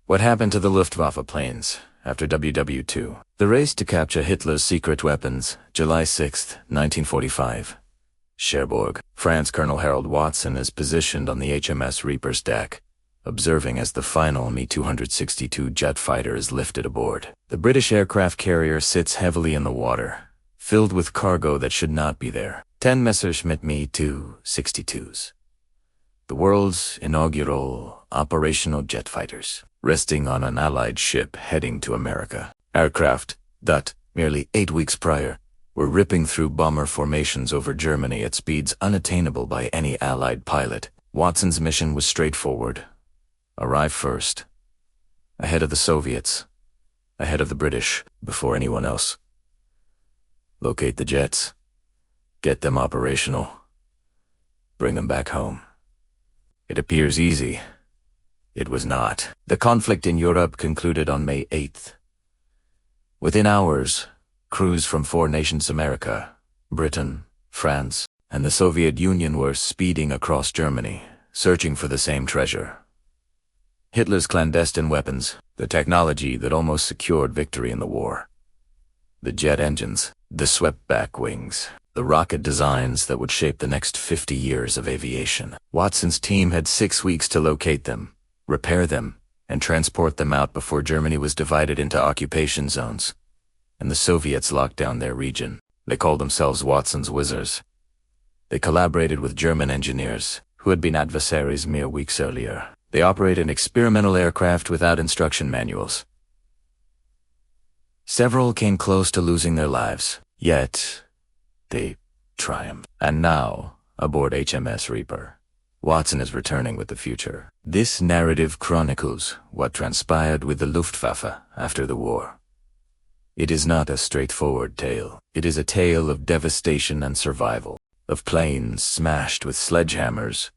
What happened to the Luftwaffe planes after WW2? The race to capture Hitler's secret weapons, July 6, 1945. Cherbourg, France. Colonel Harold Watson is positioned on the HMS Reaper's deck, observing as the final Me-262 jet fighter is lifted aboard. The British aircraft carrier sits heavily in the water, filled with cargo that should not be there. 10 Messerschmitt Me-262s. The world's inaugural operational jet fighters, resting on an Allied ship heading to America. Aircraft that, merely 8 weeks prior, were ripping through bomber formations over Germany at speeds unattainable by any Allied pilot. Watson's mission was straightforward. Arrive first, ahead of the Soviets, ahead of the British, before anyone else. Locate the jets, get them operational, bring them back home. It appears easy. It was not. The conflict in Europe concluded on May 8th. Within hours, crews from 4 nations, America, Britain, France, and the Soviet Union, were speeding across Germany, searching for the same treasure. Hitler's clandestine weapons, the technology that almost secured victory in the war. The jet engines, the swept-back wings, the rocket designs that would shape the next 50 years of aviation. Watson's team had 6 weeks to locate them, repair them, and transport them out before Germany was divided into occupation zones, and the Soviets locked down their region. They called themselves Watson's Whizzers. They collaborated with German engineers, who had been adversaries mere weeks earlier. They operated experimental aircraft without instruction manuals. Several came close to losing their lives, yet they triumphed. And now, aboard HMS Reaper, Watson is returning with the future. This narrative chronicles what transpired with the Luftwaffe after the war. It is not a straightforward tale. It is a tale of devastation and survival, of planes smashed with sledgehammers,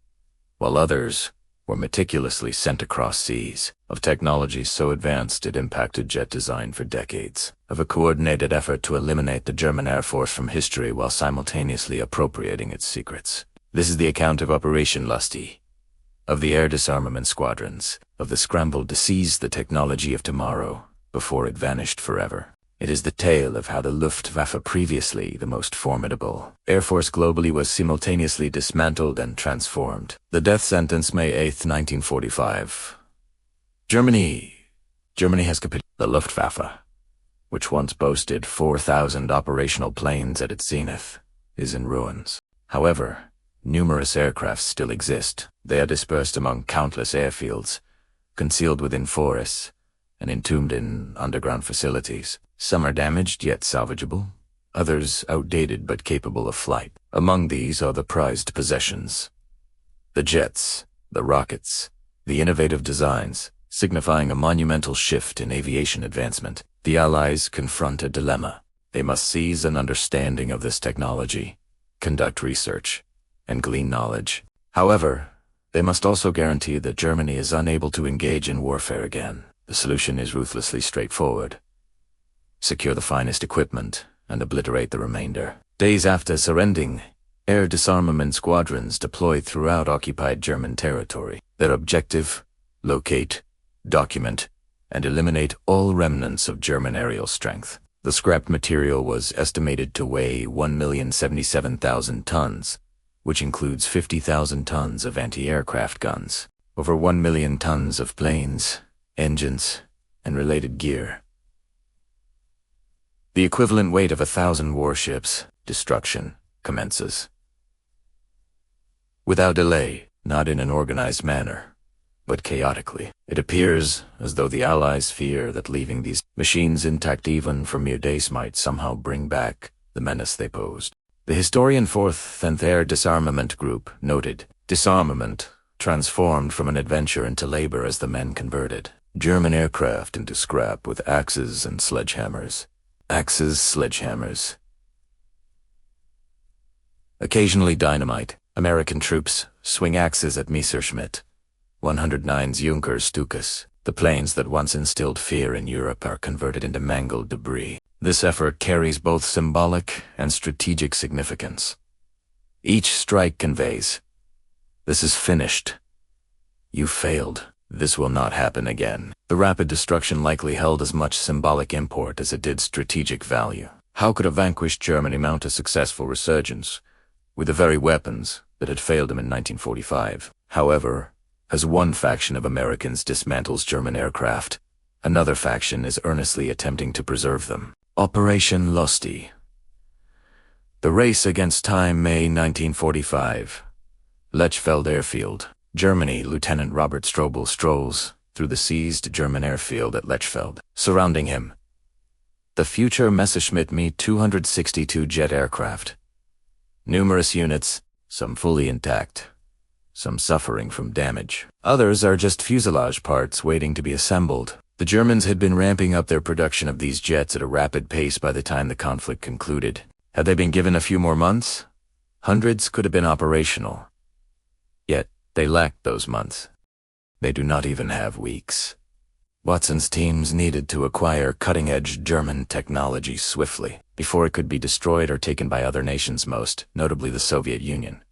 while others were meticulously sent across seas, of technology so advanced it impacted jet design for decades, of a coordinated effort to eliminate the German Air Force from history while simultaneously appropriating its secrets. This is the account of Operation Lusty, of the air disarmament squadrons, of the scramble to seize the technology of tomorrow before it vanished forever. It is the tale of how the Luftwaffe, previously the most formidable air force globally, was simultaneously dismantled and transformed. The death sentence, May 8, 1945. Germany has capitulated. The Luftwaffe, which once boasted 4,000 operational planes at its zenith, is in ruins. However, numerous aircraft still exist. They are dispersed among countless airfields, concealed within forests, and entombed in underground facilities. Some are damaged yet salvageable, others outdated but capable of flight. Among these are the prized possessions: the jets, the rockets, the innovative designs, signifying a monumental shift in aviation advancement. The Allies confront a dilemma. They must seize an understanding of this technology, conduct research, and glean knowledge. However, they must also guarantee that Germany is unable to engage in warfare again. The solution is ruthlessly straightforward: secure the finest equipment and obliterate the remainder. Days after surrendering, air disarmament squadrons deployed throughout occupied German territory. Their objective: locate, document, and eliminate all remnants of German aerial strength. The scrapped material was estimated to weigh 1,077,000 tons, which includes 50,000 tons of anti-aircraft guns, over 1 million tons of planes, engines, and related gear. The equivalent weight of 1,000 warships. Destruction commences. Without delay, not in an organized manner, but chaotically. It appears as though the Allies fear that leaving these machines intact even for mere days might somehow bring back the menace they posed. The historian 4th Air Disarmament Group noted, disarmament transformed from an adventure into labor as the men converted German aircraft into scrap with axes and sledgehammers. Axes, sledgehammers. Occasionally dynamite. American troops swing axes at Messerschmitt 109's Junkers Stukas. The planes that once instilled fear in Europe are converted into mangled debris. This effort carries both symbolic and strategic significance. Each strike conveys, "This is finished. You failed." This will not happen again. The rapid destruction likely held as much symbolic import as it did strategic value. How could a vanquished Germany mount a successful resurgence with the very weapons that had failed him in 1945? However, as one faction of Americans dismantles German aircraft, another faction is earnestly attempting to preserve them. Operation Lusty. The race against time, May 1945. Lechfeld Airfield, Germany. Lieutenant Robert Strobel strolls through the seized German airfield at Lechfeld. Surrounding him, the future Messerschmitt Me-262 jet aircraft. Numerous units, some fully intact, some suffering from damage. Others are just fuselage parts waiting to be assembled. The Germans had been ramping up their production of these jets at a rapid pace by the time the conflict concluded. Had they been given a few more months, hundreds could have been operational. Yet, they lacked those months. They do not even have weeks. Watson's teams needed to acquire cutting-edge German technology swiftly, before it could be destroyed or taken by other nations, most notably the Soviet Union.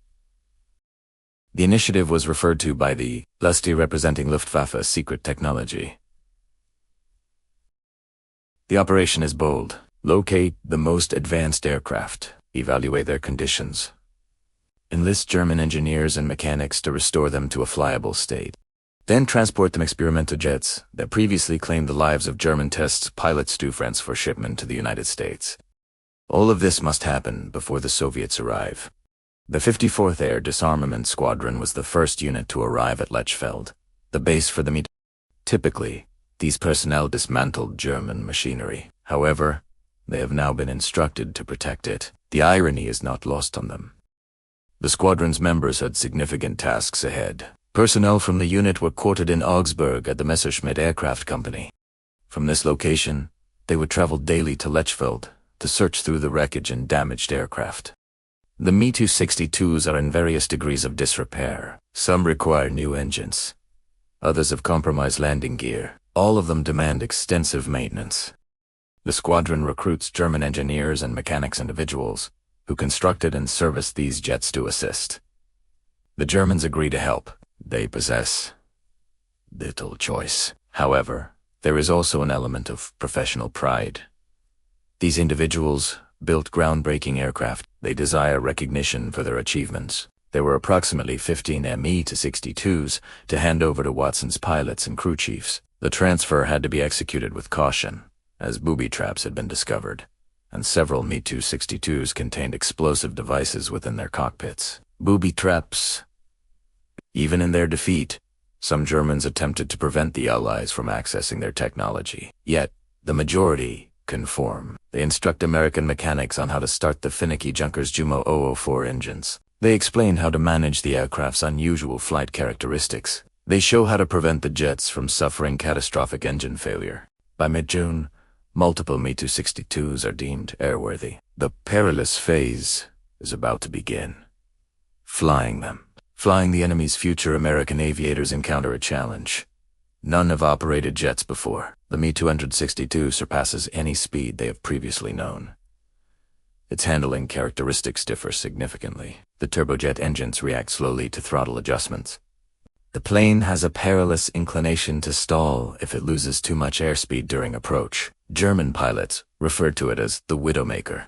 The initiative was referred to by the Lusty, representing Luftwaffe secret technology. The operation is bold. Locate the most advanced aircraft. Evaluate their conditions. Enlist German engineers and mechanics to restore them to a flyable state. Then transport them experimental jets that previously claimed the lives of German test pilots to France for shipment to the United States. All of this must happen before the Soviets arrive. The 54th Air Disarmament Squadron was the first unit to arrive at Lechfeld, the base for the Typically, these personnel dismantled German machinery. However, they have now been instructed to protect it. The irony is not lost on them. The squadron's members had significant tasks ahead. Personnel from the unit were quartered in Augsburg at the Messerschmitt Aircraft Company. From this location, they would travel daily to Lechfeld to search through the wreckage and damaged aircraft. The Me-262s are in various degrees of disrepair. Some require new engines. Others have compromised landing gear. All of them demand extensive maintenance. The squadron recruits German engineers and mechanics individuals who constructed and serviced these jets to assist. The Germans agree to help. They possess little choice. However, there is also an element of professional pride. These individuals built groundbreaking aircraft. They desire recognition for their achievements. There were approximately 15 Me-262s to hand over to Watson's pilots and crew chiefs. The transfer had to be executed with caution, as booby traps had been discovered, and several Me-262s contained explosive devices within their cockpits. Booby traps. Even in their defeat, some Germans attempted to prevent the Allies from accessing their technology. Yet, the majority conform. They instruct American mechanics on how to start the finicky Junkers Jumo 004 engines. They explain how to manage the aircraft's unusual flight characteristics. They show how to prevent the jets from suffering catastrophic engine failure. By mid-June, multiple Me-262s are deemed airworthy. The perilous phase is about to begin. Flying them. Flying the enemy's future, American aviators encounter a challenge. None have operated jets before. The Me-262 surpasses any speed they have previously known. Its handling characteristics differ significantly. The turbojet engines react slowly to throttle adjustments. The plane has a perilous inclination to stall if it loses too much airspeed during approach. German pilots referred to it as the Widowmaker.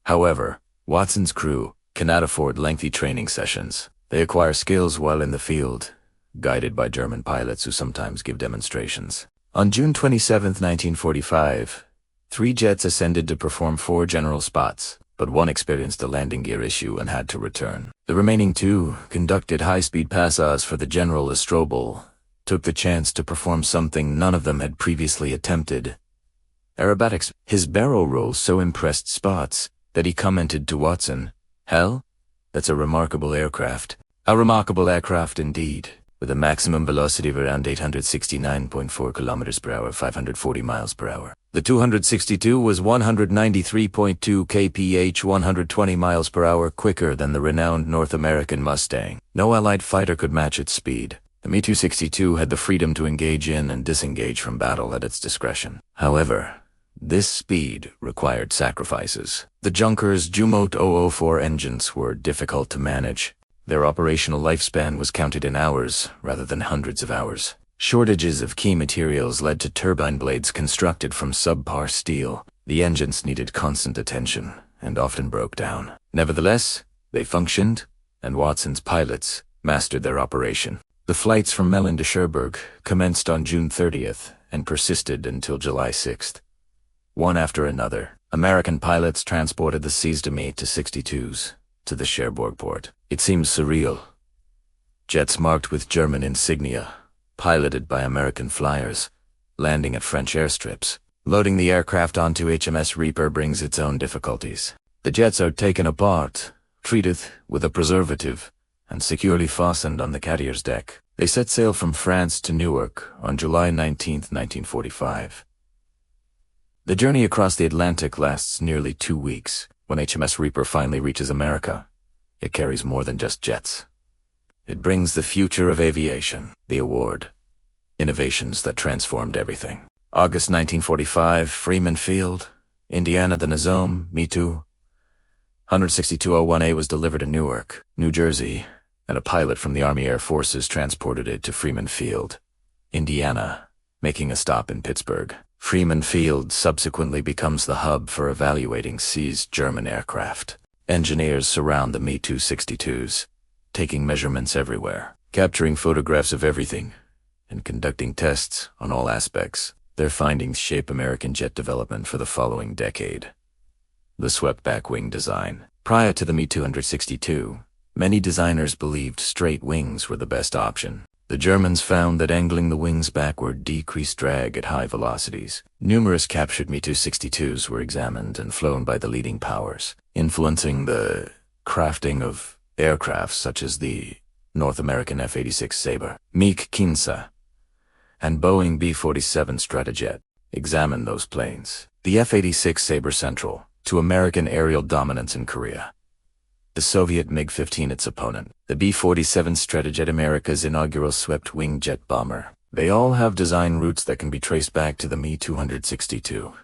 However, Watson's crew cannot afford lengthy training sessions. They acquire skills while in the field, guided by German pilots who sometimes give demonstrations. On June 27, 1945, 3 jets ascended to perform 4 general spots, but one experienced a landing gear issue and had to return. The remaining 2 conducted high-speed passes for the general as Strobel took the chance to perform something none of them had previously attempted. Aerobatics. His barrel roll so impressed Spots that he commented to Watson, "Hell, that's a remarkable aircraft." A remarkable aircraft indeed, with a maximum velocity of around 869.4 km per hour, 540 miles per hour. The 262 was 193.2 kph, 120 miles per hour quicker than the renowned North American Mustang. No Allied fighter could match its speed. The Me-262 had the freedom to engage in and disengage from battle at its discretion. However, this speed required sacrifices. The Junkers Jumo 004 engines were difficult to manage. Their operational lifespan was counted in hours rather than hundreds of hours. Shortages of key materials led to turbine blades constructed from subpar steel. The engines needed constant attention and often broke down. Nevertheless, they functioned, and Watson's pilots mastered their operation. The flights from Melun to Cherbourg commenced on June 30th and persisted until July 6th. One after another, American pilots transported the seized Me-62s to the Cherbourg port. It seems surreal. Jets marked with German insignia, piloted by American flyers, landing at French airstrips. Loading the aircraft onto HMS Reaper brings its own difficulties. The jets are taken apart, treated with a preservative, and securely fastened on the carrier's deck. They set sail from France to Newark on July 19, 1945. The journey across the Atlantic lasts nearly 2 weeks. When HMS Reaper finally reaches America, it carries more than just jets. It brings the future of aviation, the award, innovations that transformed everything. August 1945, Freeman Field, Indiana, the Nizam, Me-2, 16201A was delivered in Newark, New Jersey, and a pilot from the Army Air Forces transported it to Freeman Field, Indiana, making a stop in Pittsburgh. Freeman Field subsequently becomes the hub for evaluating seized German aircraft. Engineers surround the Me-262s, taking measurements everywhere, capturing photographs of everything, and conducting tests on all aspects. Their findings shape American jet development for the following decade. The swept-back wing design. Prior to the Me-262, many designers believed straight wings were the best option. The Germans found that angling the wings backward decreased drag at high velocities. Numerous captured Me-262s were examined and flown by the leading powers, influencing the crafting of aircraft such as the North American F-86 Sabre, MiG-15, and Boeing B-47 Stratojet. Examine those planes. The F-86 Sabre central to American aerial dominance in Korea. The Soviet MiG-15 its opponent. The B-47 Stratojet, America's inaugural swept-wing jet bomber. They all have design roots that can be traced back to the Me-262.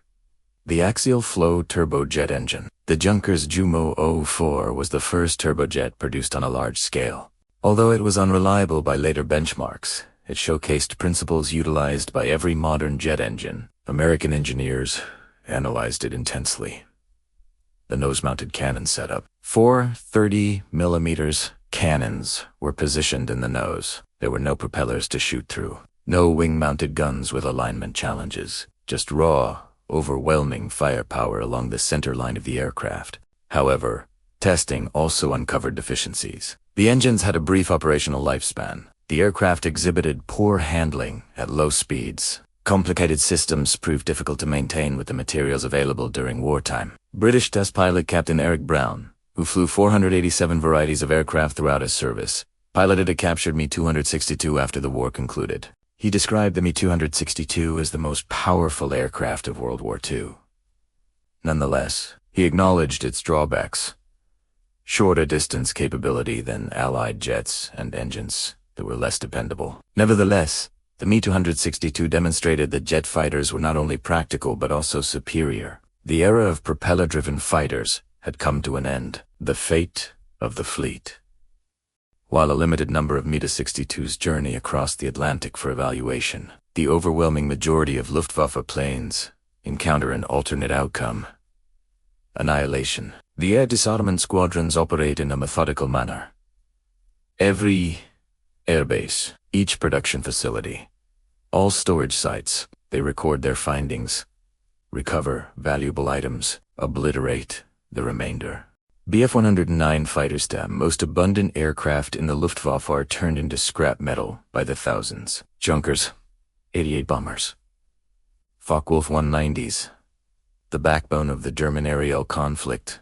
The axial flow turbojet engine. The Junkers Jumo 04 was the first turbojet produced on a large scale. Although it was unreliable by later benchmarks, it showcased principles utilized by every modern jet engine. American engineers analyzed it intensely. The nose-mounted cannon setup. 4 30mm cannons were positioned in the nose. There were no propellers to shoot through. No wing-mounted guns with alignment challenges. Just raw, overwhelming firepower along the center line of the aircraft. However, testing also uncovered deficiencies. The engines had a brief operational lifespan. The aircraft exhibited poor handling at low speeds. Complicated systems proved difficult to maintain with the materials available during wartime. British test pilot Captain Eric Brown, who flew 487 varieties of aircraft throughout his service, piloted a captured Me-262 after the war concluded. He described the Me-262 as the most powerful aircraft of World War II. Nonetheless, he acknowledged its drawbacks. Shorter distance capability than Allied jets and engines that were less dependable. Nevertheless, the Me-262 demonstrated that jet fighters were not only practical but also superior. The era of propeller-driven fighters had come to an end. The fate of the fleet. While a limited number of Me-62s journey across the Atlantic for evaluation, the overwhelming majority of Luftwaffe planes encounter an alternate outcome: annihilation. The air disarmament squadrons operate in a methodical manner. Every airbase, each production facility, all storage sites, they record their findings, recover valuable items, obliterate the remainder. Bf-109 fighters, the most abundant aircraft in the Luftwaffe, are turned into scrap metal by the thousands. Junkers, 88 bombers. Focke-Wulf 190s, the backbone of the German aerial conflict,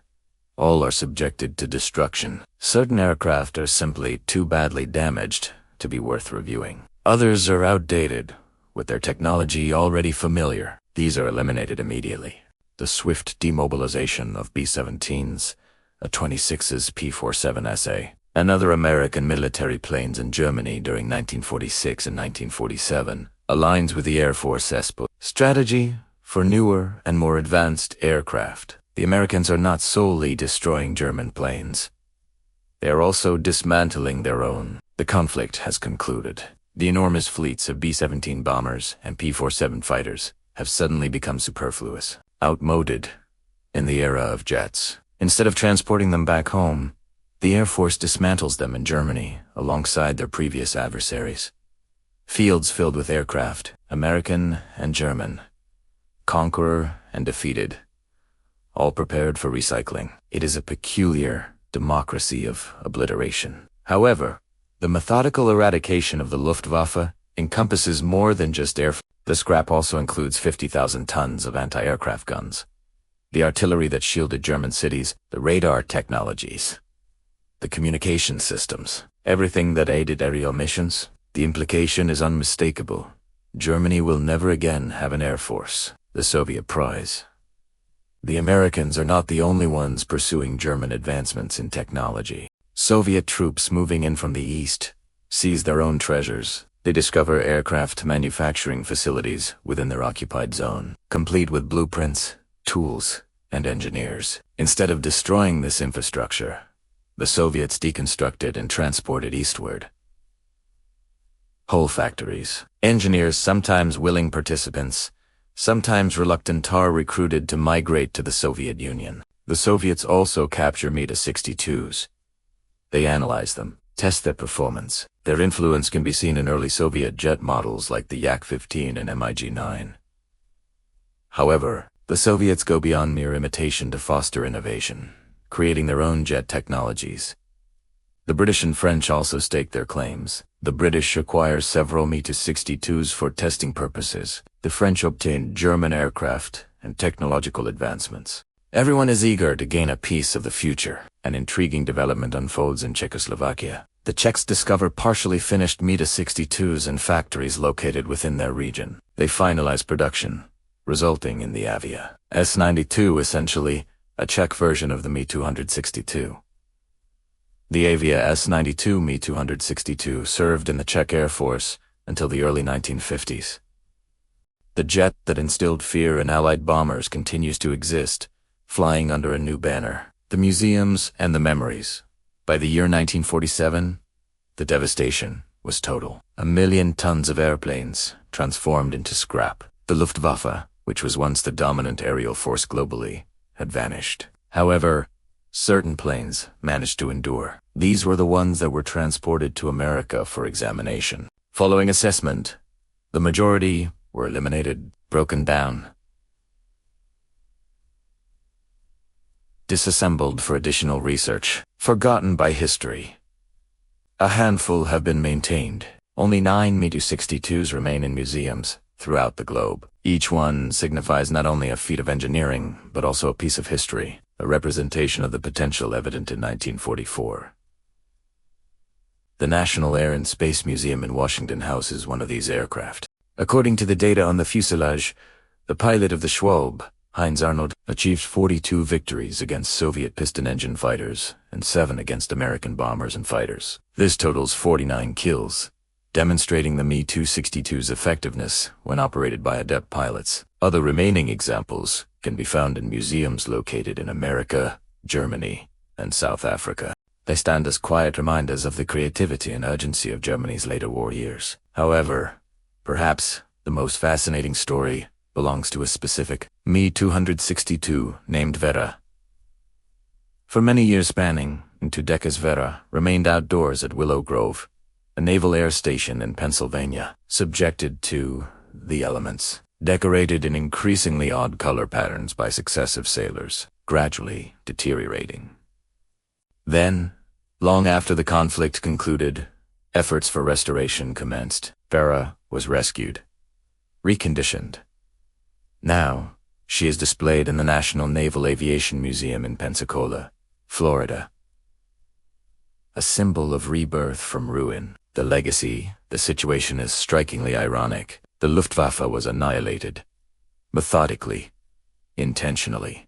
all are subjected to destruction. Certain aircraft are simply too badly damaged to be worth reviewing. Others are outdated, with their technology already familiar. These are eliminated immediately. The swift demobilization of B-17s, A-26's P-47SA, and other American military planes in Germany during 1946 and 1947 aligns with the Air Force ESPO strategy for newer and more advanced aircraft. The Americans are not solely destroying German planes. They are also dismantling their own. The conflict has concluded. The enormous fleets of B-17 bombers and P-47 fighters have suddenly become superfluous, outmoded in the era of jets. Instead of transporting them back home, the Air Force dismantles them in Germany alongside their previous adversaries. Fields filled with aircraft, American and German, conqueror and defeated, all prepared for recycling. It is a peculiar democracy of obliteration. However, the methodical eradication of the Luftwaffe encompasses more than just air. The scrap also includes 50,000 tons of anti-aircraft guns, the artillery that shielded German cities, the radar technologies, the communication systems, everything that aided aerial missions. The implication is unmistakable. Germany will never again have an air force, the Soviet prize. The Americans are not the only ones pursuing German advancements in technology. Soviet troops moving in from the east seize their own treasures. They discover aircraft manufacturing facilities within their occupied zone, complete with blueprints, tools, and engineers. Instead of destroying this infrastructure, the Soviets deconstructed and transported eastward. Whole factories. Engineers, sometimes willing participants, sometimes reluctant, are recruited to migrate to the Soviet Union. The Soviets also capture Mi-62s. They analyze them, test their performance. Their influence can be seen in early Soviet jet models like the Yak-15 and MiG-9. However, the Soviets go beyond mere imitation to foster innovation, creating their own jet technologies. The British and French also stake their claims. The British acquire several Mi-62s for testing purposes. The French obtain German aircraft and technological advancements. Everyone is eager to gain a piece of the future. An intriguing development unfolds in Czechoslovakia. The Czechs discover partially finished Mi-62s in factories located within their region. They finalize production, resulting in the Avia S-92, essentially a Czech version of the Mi-262. The Avia S-92 Mi-262 served in the Czech Air Force until the early 1950s. The jet that instilled fear in Allied bombers continues to exist, flying under a new banner. The museums and the memories. By the year 1947, the devastation was total. 1 million tons of airplanes transformed into scrap. The Luftwaffe, which was once the dominant aerial force globally, had vanished. However, certain planes managed to endure. These were the ones that were transported to America for examination. Following assessment, the majority were eliminated, broken down, disassembled for additional research, forgotten by history. A handful have been maintained. Only 9 Mi-62s remain in museums throughout the globe. Each one signifies not only a feat of engineering, but also a piece of history, a representation of the potential evident in 1944. The National Air and Space Museum in Washington houses one of these aircraft. According to the data on the fuselage, the pilot of the Schwalbe, Heinz Arnold, achieved 42 victories against Soviet piston-engine fighters and 7 against American bombers and fighters. This totals 49 kills, demonstrating the Mi-262's effectiveness when operated by adept pilots. Other remaining examples can be found in museums located in America, Germany, and South Africa. They stand as quiet reminders of the creativity and urgency of Germany's later war years. However, perhaps the most fascinating story belongs to a specific Mi-262 named Vera. For many years spanning into decades, Vera remained outdoors at Willow Grove, a naval air station in Pennsylvania, subjected to the elements, decorated in increasingly odd color patterns by successive sailors, gradually deteriorating. Then, long after the conflict concluded, efforts for restoration commenced. Vera was rescued, reconditioned. Now, she is displayed in the National Naval Aviation Museum in Pensacola, Florida. A symbol of rebirth from ruin. The legacy, the situation is strikingly ironic. The Luftwaffe was annihilated, methodically, intentionally.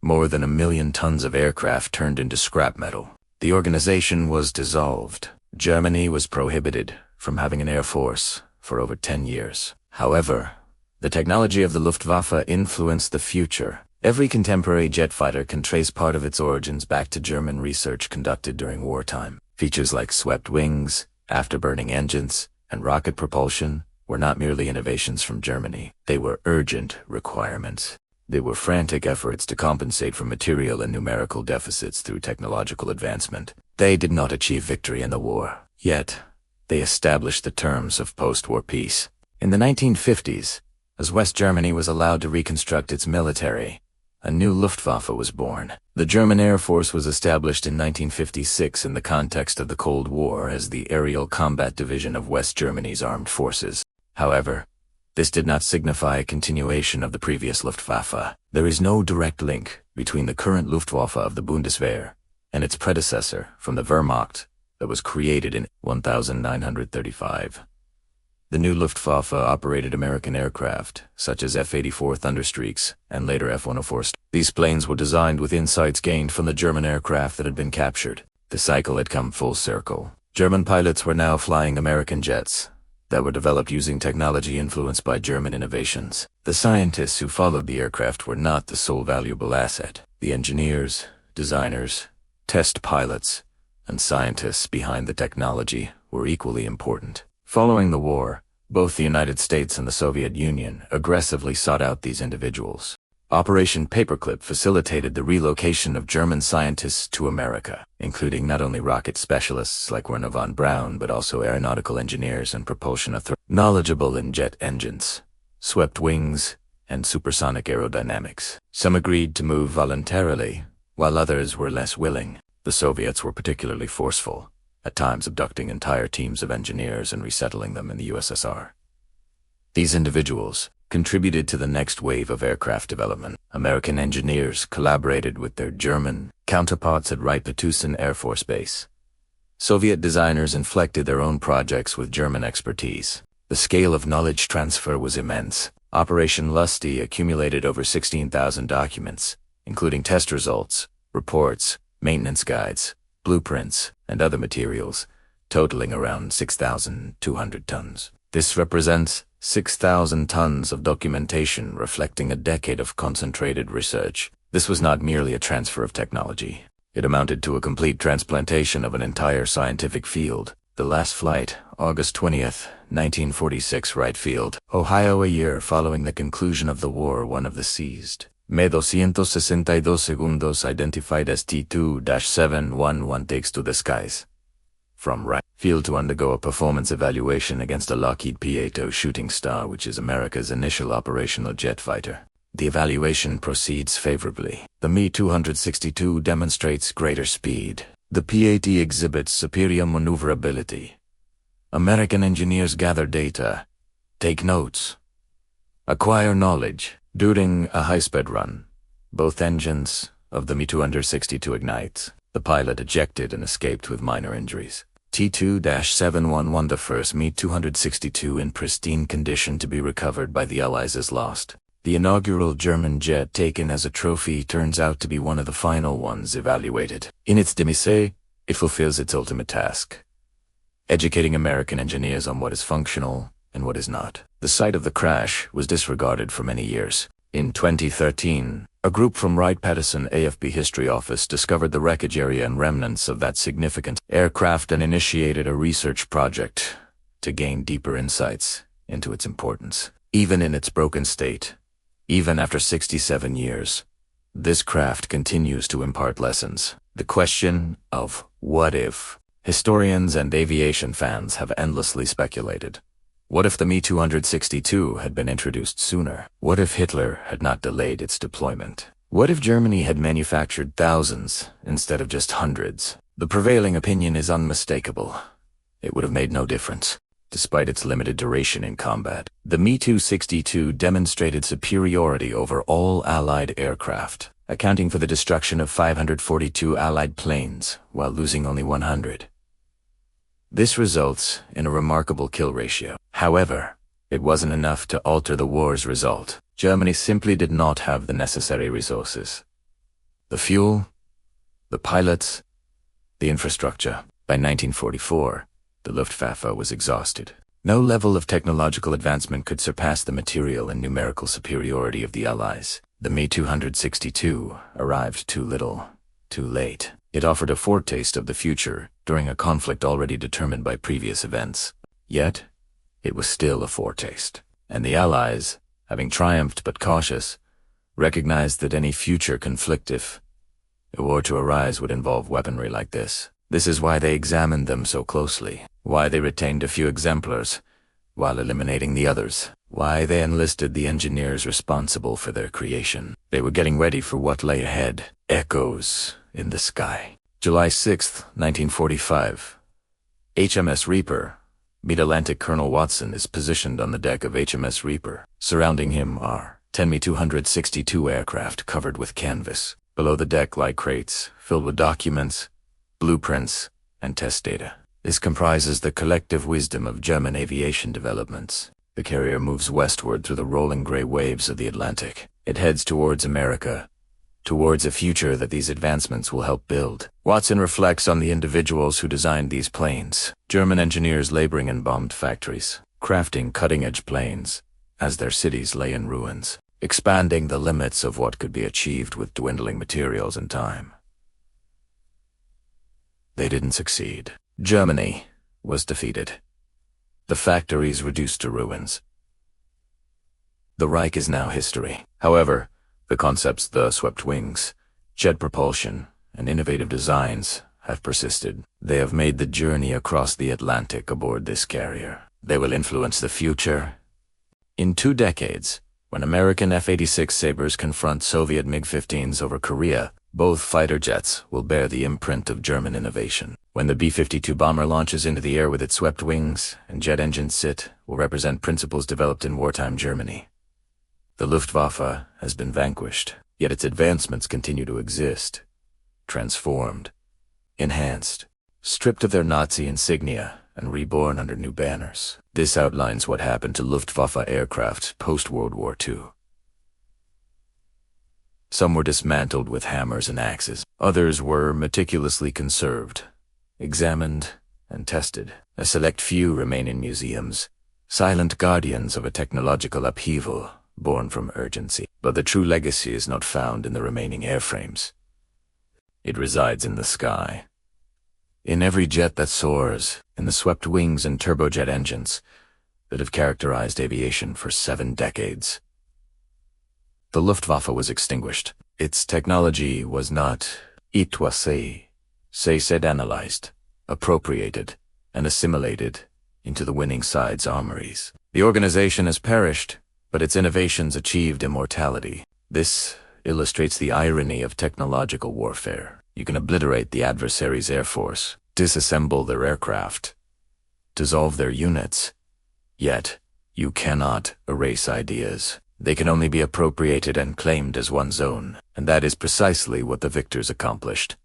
More than 1 million tons of aircraft turned into scrap metal. The organization was dissolved. Germany was prohibited from having an air force for over 10 years. However, the technology of the Luftwaffe influenced the future. Every contemporary jet fighter can trace part of its origins back to German research conducted during wartime. Features like swept wings, afterburning engines, and rocket propulsion were not merely innovations from Germany. They were urgent requirements. They were frantic efforts to compensate for material and numerical deficits through technological advancement. They did not achieve victory in the war, yet they established the terms of post-war peace. In the 1950s, as West Germany was allowed to reconstruct its military, a new Luftwaffe was born. The German Air Force was established in 1956 in the context of the Cold War as the Aerial Combat Division of West Germany's armed forces. However, this did not signify a continuation of the previous Luftwaffe. There is no direct link between the current Luftwaffe of the Bundeswehr and its predecessor from the Wehrmacht that was created in 1935. The new Luftwaffe operated American aircraft, such as F-84 Thunderstreaks and later F-104. These planes were designed with insights gained from the German aircraft that had been captured. The cycle had come full circle. German pilots were now flying American jets that were developed using technology influenced by German innovations. The scientists who followed the aircraft were not the sole valuable asset. The engineers, designers, test pilots, and scientists behind the technology were equally important. Following the war, both the United States and the Soviet Union aggressively sought out these individuals. Operation Paperclip facilitated the relocation of German scientists to America, including not only rocket specialists like Werner von Braun, but also aeronautical engineers and propulsion authorities knowledgeable in jet engines, swept wings, and supersonic aerodynamics. Some agreed to move voluntarily, while others were less willing. The Soviets were particularly forceful, at times abducting entire teams of engineers and resettling them in the USSR. These individuals contributed to the next wave of aircraft development. American engineers collaborated with their German counterparts at Wright-Patterson Air Force Base. Soviet designers inflected their own projects with German expertise. The scale of knowledge transfer was immense. Operation Lusty accumulated over 16,000 documents, including test results, reports, maintenance guides, blueprints, and other materials, totaling around 6,200 tons. This represents 6,000 tons of documentation reflecting a decade of concentrated research. This was not merely a transfer of technology. It amounted to a complete transplantation of an entire scientific field. The last flight, August 20th, 1946, Wright Field, Ohio. A year following the conclusion of the war, one of the seized Me 262 segundos identified as T2-711 takes to the skies from Wright Field to undergo a performance evaluation against a Lockheed P-8 Shooting Star, which is America's initial operational jet fighter. The evaluation proceeds favorably. The Me-262 demonstrates greater speed. The P-8 exhibits superior maneuverability. American engineers gather data, take notes, acquire knowledge. During a high-speed run, both engines of the Me-262 ignite. The pilot ejected and escaped with minor injuries. T2-711, the first Me-262 in pristine condition to be recovered by the Allies, is lost. The inaugural German jet taken as a trophy turns out to be one of the final ones evaluated. In its demise, it fulfills its ultimate task, educating American engineers on what is functional and what is not. The site of the crash was disregarded for many years. In 2013, a group from Wright-Patterson AFP History Office discovered the wreckage area and remnants of that significant aircraft and initiated a research project to gain deeper insights into its importance. Even in its broken state, even after 67 years, this craft continues to impart lessons. The question of what if? Historians and aviation fans have endlessly speculated. What if the Me-262 had been introduced sooner? What if Hitler had not delayed its deployment? What if Germany had manufactured thousands instead of just hundreds? The prevailing opinion is unmistakable. It would have made no difference. Despite its limited duration in combat, the Me-262 demonstrated superiority over all Allied aircraft, accounting for the destruction of 542 Allied planes while losing only 100. This results in a remarkable kill ratio. However, it wasn't enough to alter the war's result. Germany simply did not have the necessary resources. The fuel, the pilots, the infrastructure. By 1944, the Luftwaffe was exhausted. No level of technological advancement could surpass the material and numerical superiority of the Allies. The Me-262 arrived too little, too late. It offered a foretaste of the future during a conflict already determined by previous events. Yet, it was still a foretaste. And the Allies, having triumphed but cautious, recognized that any future conflict, if a war to arise, would involve weaponry like this. This is why they examined them so closely, why they retained a few exemplars, while eliminating the others, why they enlisted the engineers responsible for their creation. They were getting ready for what lay ahead. Echoes in the sky. July 6, 1945. HMS Reaper. Mid-Atlantic Colonel Watson is positioned on the deck of HMS Reaper. Surrounding him are 10Me-262 aircraft covered with canvas. Below the deck lie crates filled with documents, blueprints, and test data. This comprises the collective wisdom of German aviation developments. The carrier moves westward through the rolling gray waves of the Atlantic. It heads towards America, towards a future that these advancements will help build. Watson reflects on the individuals who designed these planes, German engineers laboring in bombed factories, crafting cutting-edge planes as their cities lay in ruins, expanding the limits of what could be achieved with dwindling materials and time. They didn't succeed. Germany was defeated. The factories reduced to ruins. The Reich is now history. However, the concepts, the swept wings, jet propulsion, and innovative designs have persisted. They have made the journey across the Atlantic aboard this carrier. They will influence the future. In 2 decades, when American F-86 Sabres confront Soviet MiG-15s over Korea, both fighter jets will bear the imprint of German innovation. When the B-52 bomber launches into the air with its swept wings and jet engines sit, will represent principles developed in wartime Germany. The Luftwaffe has been vanquished, yet its advancements continue to exist, transformed, enhanced, stripped of their Nazi insignia, and reborn under new banners. This outlines what happened to Luftwaffe aircraft post-World War II. Some were dismantled with hammers and axes. Others were meticulously conserved, examined, and tested. A select few remain in museums, silent guardians of a technological upheaval born from urgency. But the true legacy is not found in the remaining airframes. It resides in the sky. In every jet that soars, in the swept wings and turbojet engines that have characterized aviation for 7 decades. The Luftwaffe was extinguished. Its technology was not said analyzed, appropriated, and assimilated into the winning side's armories. The organization has perished, but its innovations achieved immortality. This illustrates the irony of technological warfare. You can obliterate the adversary's air force, disassemble their aircraft, dissolve their units, yet you cannot erase ideas. They can only be appropriated and claimed as one's own, and that is precisely what the victors accomplished.